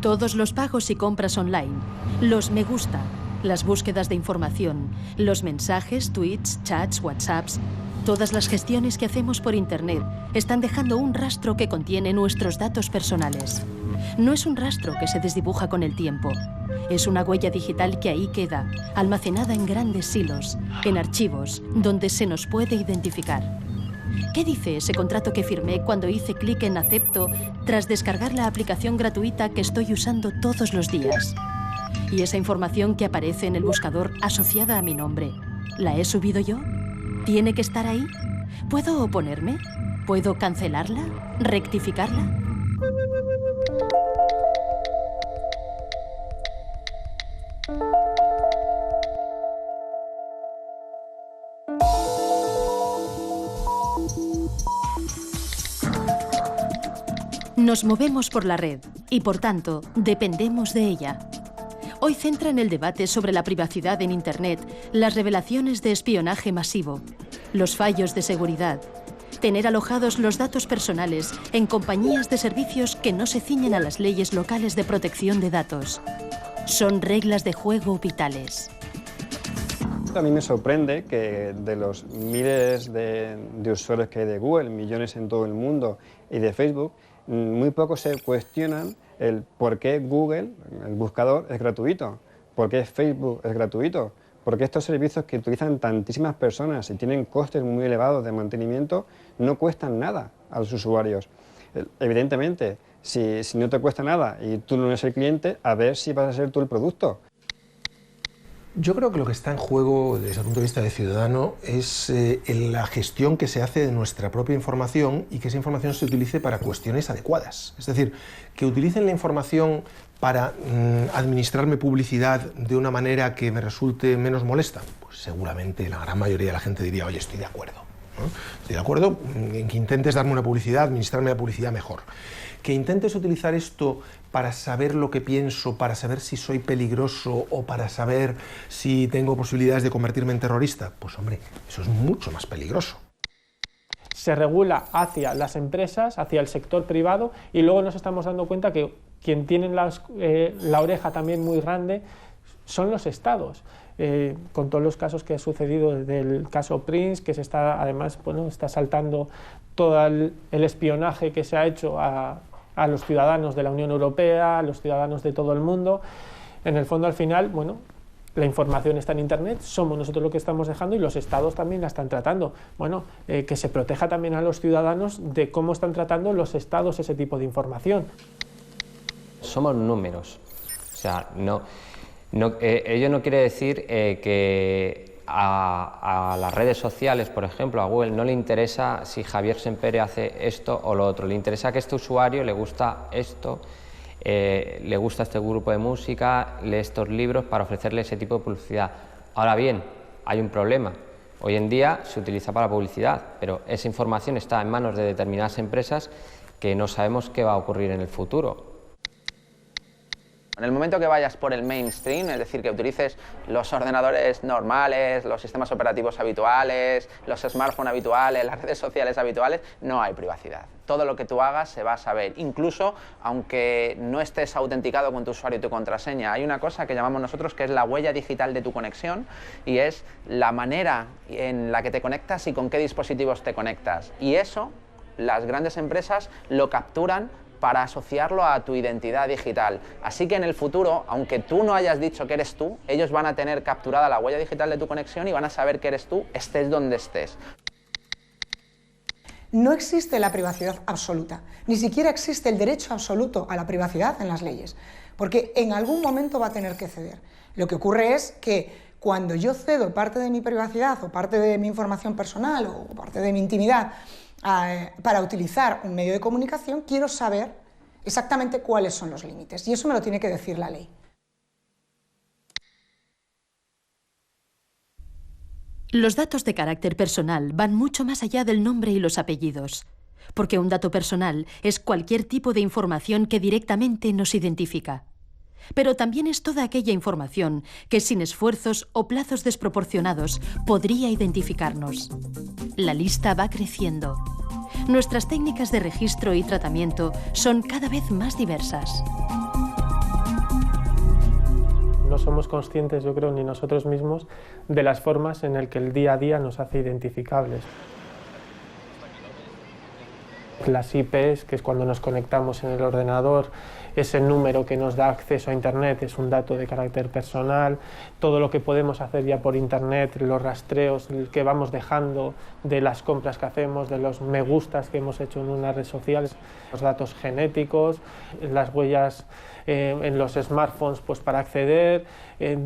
Todos los pagos y compras online, los me gusta, las búsquedas de información, los mensajes, tweets, chats, whatsapps, todas las gestiones que hacemos por internet están dejando un rastro que contiene nuestros datos personales. No es un rastro que se desdibuja con el tiempo. Es una huella digital que ahí queda, almacenada en grandes silos, en archivos, donde se nos puede identificar. ¿Qué dice ese contrato que firmé cuando hice clic en acepto tras descargar la aplicación gratuita que estoy usando todos los días? ¿Y esa información que aparece en el buscador asociada a mi nombre, la he subido yo? ¿Tiene que estar ahí? ¿Puedo oponerme? ¿Puedo cancelarla? ¿Rectificarla? Nos movemos por la red y, por tanto, dependemos de ella. Hoy centran el debate sobre la privacidad en Internet las revelaciones de espionaje masivo, los fallos de seguridad, tener alojados los datos personales en compañías de servicios que no se ciñen a las leyes locales de protección de datos. Son reglas de juego vitales. A mí me sorprende que de los miles de usuarios que hay de Google, millones en todo el mundo, y de Facebook, muy pocos se cuestionan el por qué Google, el buscador, es gratuito, por qué Facebook es gratuito, por qué estos servicios que utilizan tantísimas personas y tienen costes muy elevados de mantenimiento no cuestan nada a los usuarios. Evidentemente, si no te cuesta nada y tú no eres el cliente, a ver si vas a ser tú el producto. Yo creo que lo que está en juego desde el punto de vista de ciudadano es la gestión que se hace de nuestra propia información y que esa información se utilice para cuestiones adecuadas. Es decir, que utilicen la información para administrarme publicidad de una manera que me resulte menos molesta. Pues seguramente la gran mayoría de la gente diría, oye, estoy de acuerdo, ¿no? Estoy de acuerdo en que intentes darme una publicidad, administrarme la publicidad mejor. Que intentes utilizar esto para saber lo que pienso, para saber si soy peligroso o para saber si tengo posibilidades de convertirme en terrorista, pues hombre, eso es mucho más peligroso. Se regula hacia las empresas, hacia el sector privado, y luego nos estamos dando cuenta que quien tiene la oreja también muy grande son los estados. Con todos los casos que ha sucedido desde el caso Prince, que se está, además, bueno, está saltando todo el espionaje que se ha hecho a los ciudadanos de la Unión Europea, a los ciudadanos de todo el mundo. En el fondo, al final, bueno, la información está en Internet, somos nosotros lo que estamos dejando y los estados también la están tratando. Bueno, que se proteja también a los ciudadanos de cómo están tratando los estados ese tipo de información. Somos números, o sea, ello no quiere decir que a las redes sociales, por ejemplo, a Google, no le interesa si Javier Sempere hace esto o lo otro, le interesa que a este usuario le gusta esto, le gusta este grupo de música, lee estos libros para ofrecerle ese tipo de publicidad. Ahora bien, hay un problema. Hoy en día se utiliza para publicidad, pero esa información está en manos de determinadas empresas que no sabemos qué va a ocurrir en el futuro. En el momento que vayas por el mainstream, es decir, que utilices los ordenadores normales, los sistemas operativos habituales, los smartphones habituales, las redes sociales habituales, no hay privacidad. Todo lo que tú hagas se va a saber, incluso aunque no estés autenticado con tu usuario y tu contraseña. Hay una cosa que llamamos nosotros que es la huella digital de tu conexión y es la manera en la que te conectas y con qué dispositivos te conectas. Y eso, las grandes empresas lo capturan para asociarlo a tu identidad digital. Así que en el futuro, aunque tú no hayas dicho que eres tú, ellos van a tener capturada la huella digital de tu conexión y van a saber que eres tú, estés donde estés. No existe la privacidad absoluta, ni siquiera existe el derecho absoluto a la privacidad en las leyes, porque en algún momento va a tener que ceder. Lo que ocurre es que cuando yo cedo parte de mi privacidad o parte de mi información personal o parte de mi intimidad para utilizar un medio de comunicación, quiero saber exactamente cuáles son los límites, y eso me lo tiene que decir la ley. Los datos de carácter personal van mucho más allá del nombre y los apellidos, porque un dato personal es cualquier tipo de información que directamente nos identifica. Pero también es toda aquella información que sin esfuerzos o plazos desproporcionados podría identificarnos. La lista va creciendo. Nuestras técnicas de registro y tratamiento son cada vez más diversas. no somos conscientes, yo creo, ni nosotros mismos de las formas en las que el día a día nos hace identificables. Las IPs, que es cuando nos conectamos en el ordenador, ese número que nos da acceso a Internet es un dato de carácter personal, todo lo que podemos hacer ya por Internet, los rastreos que vamos dejando de las compras que hacemos, de los me gustas que hemos hecho en una red social, los datos genéticos, las huellas en los smartphones pues para acceder,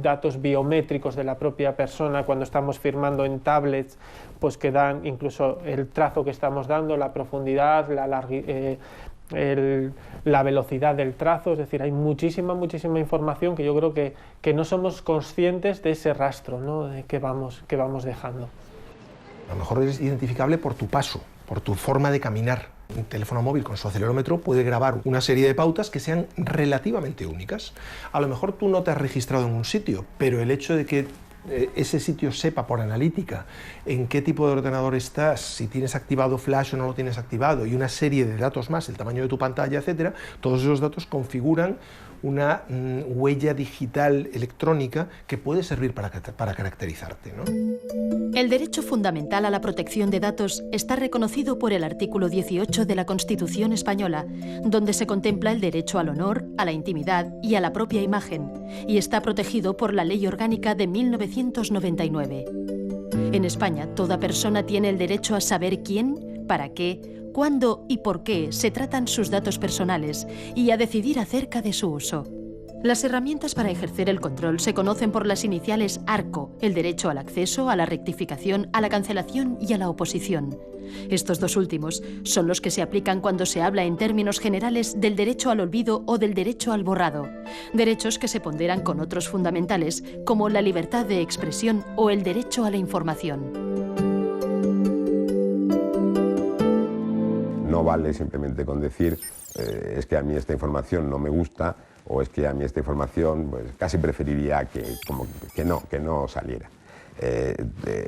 datos biométricos de la propia persona cuando estamos firmando en tablets, pues que dan incluso el trazo que estamos dando, la profundidad, la velocidad del trazo, es decir, hay muchísima información que yo creo que no somos conscientes de ese rastro, ¿no?, de que vamos dejando. A lo mejor es identificable por tu paso, por tu forma de caminar. Un teléfono móvil con su acelerómetro puede grabar una serie de pautas que sean relativamente únicas. A lo mejor tú no te has registrado en un sitio, pero el hecho de que ese sitio sepa por analítica en qué tipo de ordenador estás, si tienes activado Flash o no lo tienes activado, y una serie de datos más, el tamaño de tu pantalla, etcétera, todos esos datos configuran una huella digital electrónica que puede servir para caracterizarte, ¿no? El derecho fundamental a la protección de datos está reconocido por el artículo 18 de la Constitución española, donde se contempla el derecho al honor, a la intimidad y a la propia imagen, y está protegido por la Ley Orgánica de 1999. En España, toda persona tiene el derecho a saber quién, para qué, cuándo y por qué se tratan sus datos personales y a decidir acerca de su uso. Las herramientas para ejercer el control se conocen por las iniciales ARCO, el derecho al acceso, a la rectificación, a la cancelación y a la oposición. Estos dos últimos son los que se aplican cuando se habla en términos generales del derecho al olvido o del derecho al borrado, derechos que se ponderan con otros fundamentales como la libertad de expresión o el derecho a la información. No vale simplemente con decir es que a mí esta información no me gusta o es que a mí esta información pues, casi preferiría que no saliera.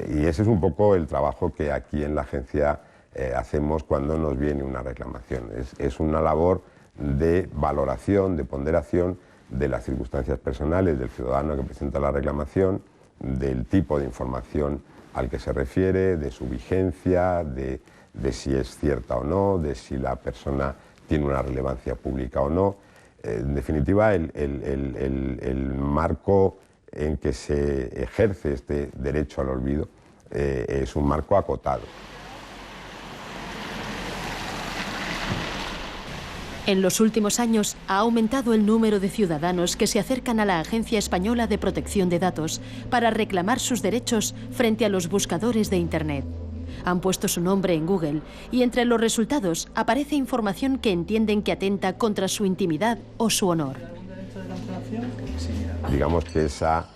Y ese es un poco el trabajo que aquí en la agencia hacemos cuando nos viene una reclamación. Es una labor de valoración, de ponderación de las circunstancias personales del ciudadano que presenta la reclamación, del tipo de información al que se refiere, de su vigencia, de si es cierta o no, de si la persona tiene una relevancia pública o no. En definitiva, el marco en que se ejerce este derecho al olvido es un marco acotado. En los últimos años ha aumentado el número de ciudadanos que se acercan a la Agencia Española de Protección de Datos para reclamar sus derechos frente a los buscadores de Internet. Han puesto su nombre en Google y entre los resultados aparece información que entienden que atenta contra su intimidad o su honor. Digamos que esa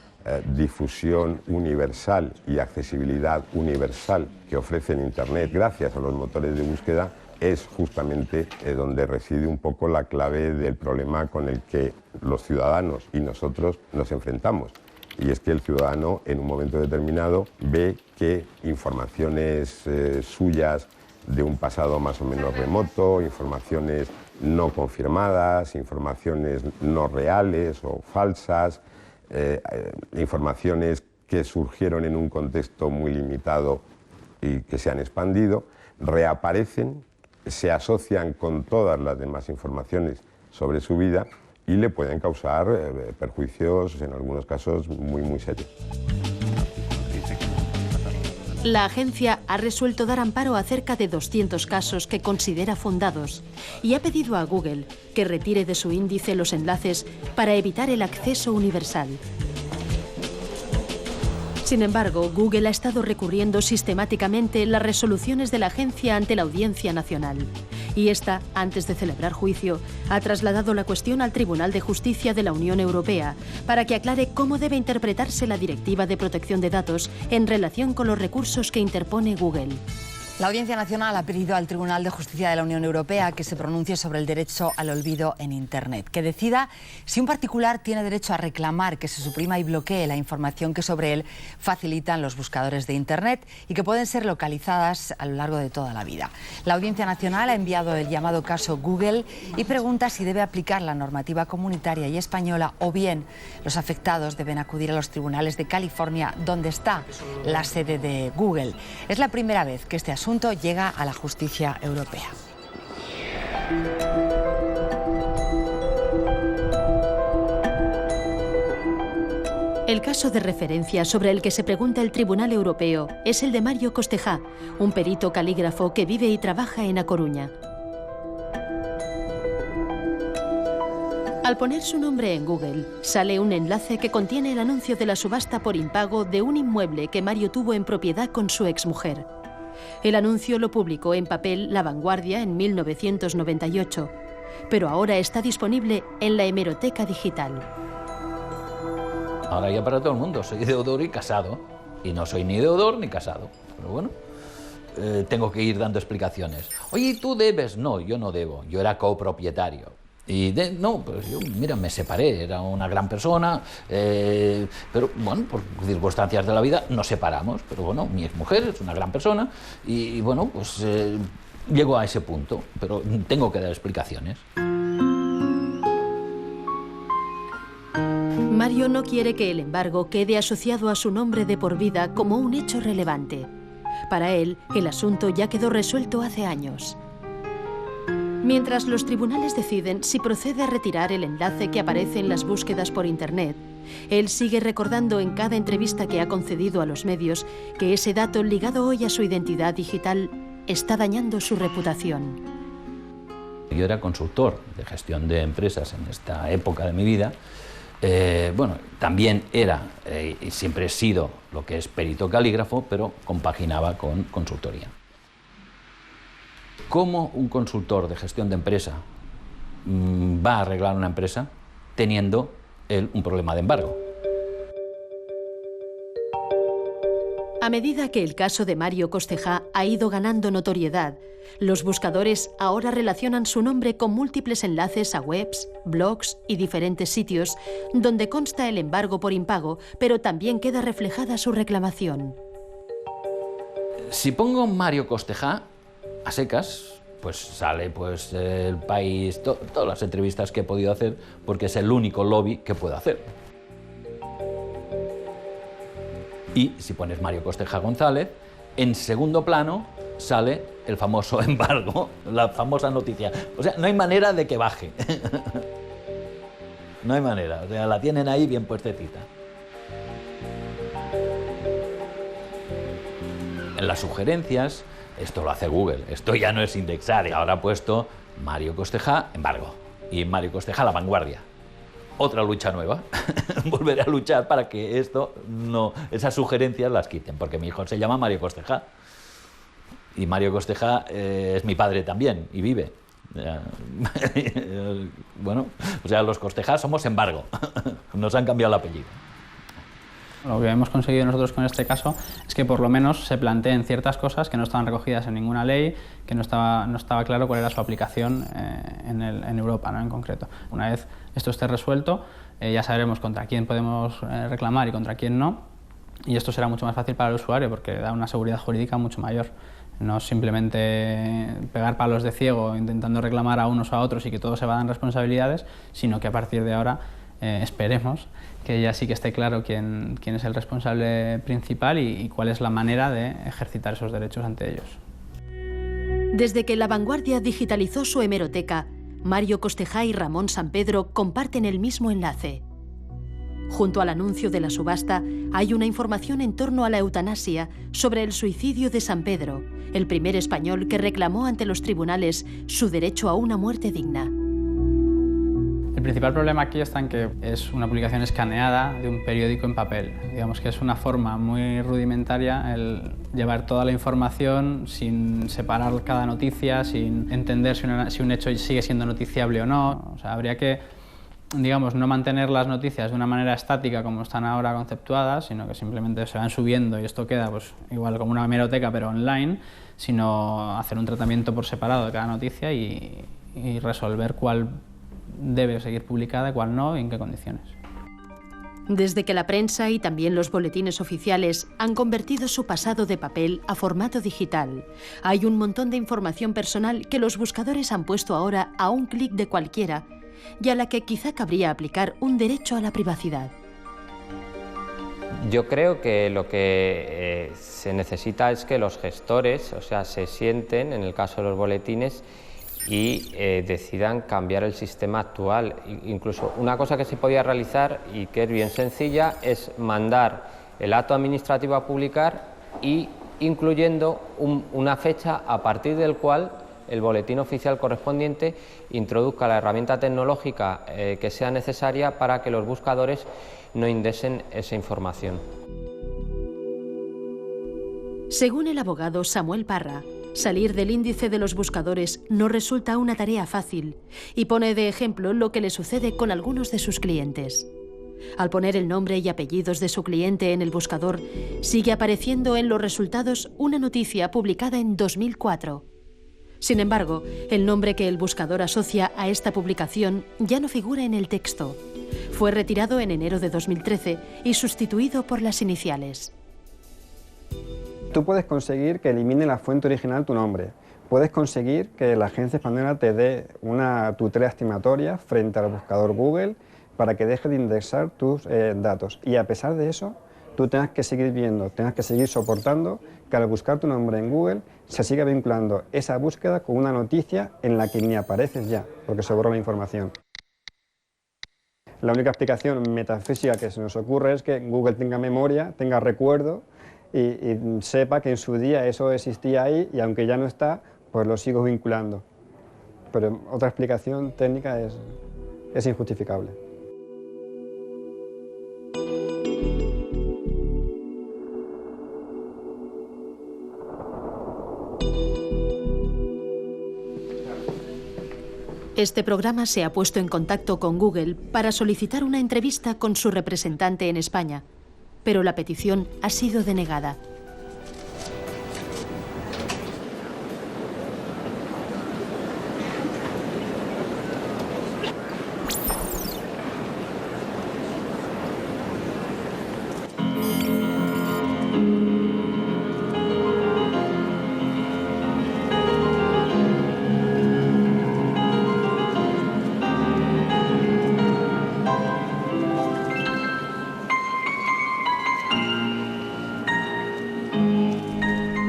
difusión universal y accesibilidad universal que ofrece Internet gracias a los motores de búsqueda es justamente donde reside un poco la clave del problema con el que los ciudadanos y nosotros nos enfrentamos. Y es que el ciudadano en un momento determinado ve que informaciones suyas de un pasado más o menos remoto, informaciones no confirmadas, informaciones no reales o falsas, informaciones que surgieron en un contexto muy limitado y que se han expandido, reaparecen, se asocian con todas las demás informaciones sobre su vida y le pueden causar perjuicios, en algunos casos, muy serios. La agencia ha resuelto dar amparo a cerca de 200 casos que considera fundados y ha pedido a Google que retire de su índice los enlaces para evitar el acceso universal. Sin embargo, Google ha estado recurriendo sistemáticamente las resoluciones de la agencia ante la Audiencia Nacional. Y esta, antes de celebrar juicio, ha trasladado la cuestión al Tribunal de Justicia de la Unión Europea para que aclare cómo debe interpretarse la Directiva de Protección de Datos en relación con los recursos que interpone Google. La Audiencia Nacional ha pedido al Tribunal de Justicia de la Unión Europea que se pronuncie sobre el derecho al olvido en Internet, que decida si un particular tiene derecho a reclamar que se suprima y bloquee la información que sobre él facilitan los buscadores de Internet y que pueden ser localizadas a lo largo de toda la vida. La Audiencia Nacional ha enviado el llamado caso Google y pregunta si debe aplicar la normativa comunitaria y española o bien los afectados deben acudir a los tribunales de California, donde está la sede de Google. Es la primera vez que este asunto llega a la justicia europea. El caso de referencia sobre el que se pregunta el Tribunal Europeo es el de Mario Costejá, un perito calígrafo que vive y trabaja en A Coruña. Al poner su nombre en Google, sale un enlace que contiene el anuncio de la subasta por impago de un inmueble que Mario tuvo en propiedad con su exmujer. El anuncio lo publicó en papel La Vanguardia en 1998, pero ahora está disponible en la hemeroteca digital. Ahora ya para todo el mundo, soy deudor y casado, y no soy ni deudor ni casado, pero bueno, tengo que ir dando explicaciones. Oye, ¿tú debes? No, yo no debo, yo era copropietario. Y no, pues yo, mira, me separé, era una gran persona, pero bueno, por circunstancias de la vida nos separamos, pero bueno, mi exmujer es una gran persona y bueno, pues llego a ese punto, pero tengo que dar explicaciones. Mario no quiere que el embargo quede asociado a su nombre de por vida como un hecho relevante. Para él, el asunto ya quedó resuelto hace años. Mientras los tribunales deciden si procede a retirar el enlace que aparece en las búsquedas por Internet, él sigue recordando en cada entrevista que ha concedido a los medios que ese dato ligado hoy a su identidad digital está dañando su reputación. Yo era consultor de gestión de empresas en esta época de mi vida. Bueno, también era y siempre he sido lo que es perito calígrafo, pero compaginaba con consultoría. ¿Cómo un consultor de gestión de empresa va a arreglar una empresa teniendo él un problema de embargo? A medida que el caso de Mario Costejá ha ido ganando notoriedad, los buscadores ahora relacionan su nombre con múltiples enlaces a webs, blogs y diferentes sitios donde consta el embargo por impago, pero también queda reflejada su reclamación. Si pongo Mario Costejá a secas, pues sale pues El País, todas las entrevistas que he podido hacer, porque es el único lobby que puedo hacer. Y si pones Mario Costejá González, en segundo plano sale el famoso embargo, la famosa noticia. O sea, no hay manera de que baje. No hay manera, o sea, la tienen ahí bien puestecita. En las sugerencias, esto lo hace Google, esto ya no es indexar, ahora ha puesto Mario Costejá, embargo, y Mario Costejá, La Vanguardia. Otra lucha nueva, volveré a luchar para que esto no, esas sugerencias las quiten, porque mi hijo se llama Mario Costejá, y Mario Costejá es mi padre también, y vive. Bueno, o sea, los Costejá somos embargo, nos han cambiado el apellido. Lo que hemos conseguido nosotros con este caso es que por lo menos se planteen ciertas cosas que no estaban recogidas en ninguna ley, que no estaba claro cuál era su aplicación en Europa, ¿no? En concreto. Una vez esto esté resuelto, ya sabremos contra quién podemos reclamar y contra quién no, y esto será mucho más fácil para el usuario porque da una seguridad jurídica mucho mayor. No simplemente pegar palos de ciego intentando reclamar a unos o a otros y que todos se vayan responsabilidades, sino que a partir de ahora esperemos que ya sí que esté claro quién es el responsable principal y cuál es la manera de ejercitar esos derechos ante ellos. Desde que La Vanguardia digitalizó su hemeroteca, Mario Costejá y Ramón Sampedro comparten el mismo enlace. Junto al anuncio de la subasta hay una información en torno a la eutanasia sobre el suicidio de Sampedro, el primer español que reclamó ante los tribunales su derecho a una muerte digna. El principal problema aquí está en que es una publicación escaneada de un periódico en papel. Digamos que es una forma muy rudimentaria el llevar toda la información sin separar cada noticia, sin entender si un hecho sigue siendo noticiable o no. O sea, habría que, digamos, no mantener las noticias de una manera estática como están ahora conceptuadas, sino que simplemente se van subiendo y esto queda pues igual como una hemeroteca pero online, sino hacer un tratamiento por separado de cada noticia y resolver cuál debe seguir publicada y cuál no y en qué condiciones. Desde que la prensa y también los boletines oficiales han convertido su pasado de papel a formato digital, hay un montón de información personal que los buscadores han puesto ahora a un clic de cualquiera y a la que quizá cabría aplicar un derecho a la privacidad. Yo creo que lo que se necesita es que los gestores, o sea, se sienten, en el caso de los boletines, y decidan cambiar el sistema actual. Incluso una cosa que se podía realizar y que es bien sencilla es mandar el acto administrativo a publicar y incluyendo una fecha a partir del cual el boletín oficial correspondiente introduzca la herramienta tecnológica que sea necesaria para que los buscadores no indexen esa información. Según el abogado Samuel Parra, salir del índice de los buscadores no resulta una tarea fácil y pone de ejemplo lo que le sucede con algunos de sus clientes. Al poner el nombre y apellidos de su cliente en el buscador, sigue apareciendo en los resultados una noticia publicada en 2004. Sin embargo, el nombre que el buscador asocia a esta publicación ya no figura en el texto. Fue retirado en enero de 2013 y sustituido por las iniciales. Tú puedes conseguir que elimine la fuente original tu nombre. Puedes conseguir que la agencia española te dé una tutela estimatoria frente al buscador Google para que deje de indexar tus datos. Y a pesar de eso, tú tengas que seguir viendo, tengas que seguir soportando que al buscar tu nombre en Google se siga vinculando esa búsqueda con una noticia en la que ni apareces ya, porque se borró la información. La única explicación metafísica que se nos ocurre es que Google tenga memoria, tenga recuerdo y sepa que en su día eso existía ahí y aunque ya no está, pues lo sigo vinculando. Pero otra explicación técnica es injustificable. Este programa se ha puesto en contacto con Google para solicitar una entrevista con su representante en España, pero la petición ha sido denegada.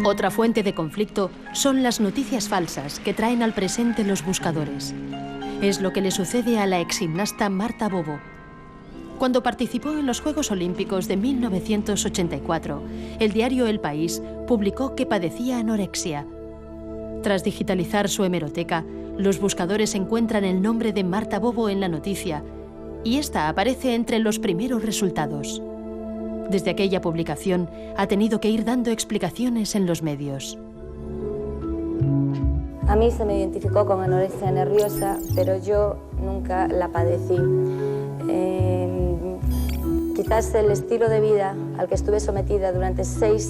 Otra fuente de conflicto son las noticias falsas que traen al presente los buscadores. Es lo que le sucede a la exgimnasta Marta Bobo. Cuando participó en los Juegos Olímpicos de 1984, el diario El País publicó que padecía anorexia. Tras digitalizar su hemeroteca, los buscadores encuentran el nombre de Marta Bobo en la noticia y esta aparece entre los primeros resultados. Desde aquella publicación ha tenido que ir dando explicaciones en los medios. A mí se me identificó con anorexia nerviosa, pero yo nunca la padecí. Quizás el estilo de vida al que estuve sometida durante 6 años